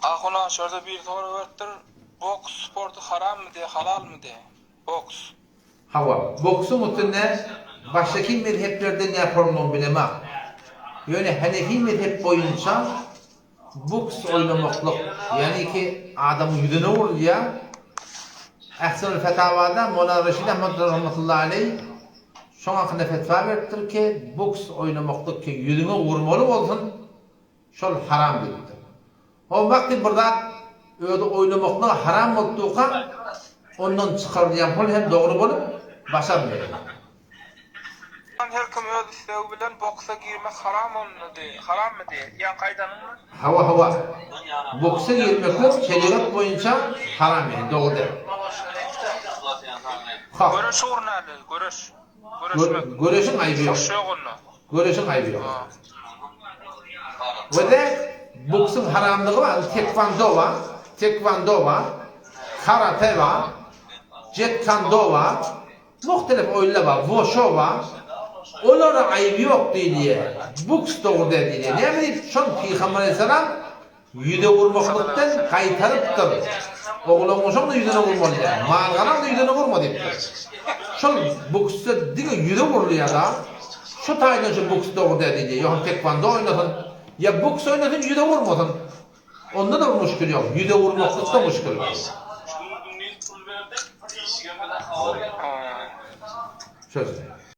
Ahuna şurada bir soru verdir. Boks sportu haram mı de, halal mı de? Boks. Hava. Boksun üstünde baştaki mezheplerde ne yapalım bilemem. Yani Hanefi mezhep boyunca boks oynamaklık. Yani ki adamı yüzüne vurur ya. Ahsen-ül Fetavada Mola Reşid Ahmet rahmetullahi aleyh şoň hakkında fetva beripdir ki boks oynamaklyk ki yüzüne vurmaly bolsun. Şol haram diýipdir. O wagty birden öýde oynamaklyk haram bolduqa ondan çykarýan pul hem dogry bolup başarmıyor. Her kim öz isteği bilen boksa girmek haram olmadı. Haram mı de? Ya kaydanın mı? Hava. Boksa girmek şeriat boyunca haram yani doğru der. Görüş ornalı, görüş. Görüşün ayıbı yok. Görüşün ayıbı yok. Ve de boksun haramlığı var. Tekvando var. Karate var. Jet kando var. Muhtelif oyunlar var. Wushu var. Onlara ayıbı yok diye. Boks doğru diye. Ne bileyim şun Peygamber Aleyhisselam yüze vurmaklıktan kaytarıptır. Oğlum şun da yüzüne vurmalı ya. Mağaran da yüzüne vurma deyiptir. Şun boksta diye yüze vuruluyor da şu taydan şu boks doğru diye. Yok tekvando oynasın. Ya boks oynasın yüze vurmasın. Onda da müşkül yok. Yüze vurmaklıkta müşkül yok. Söz.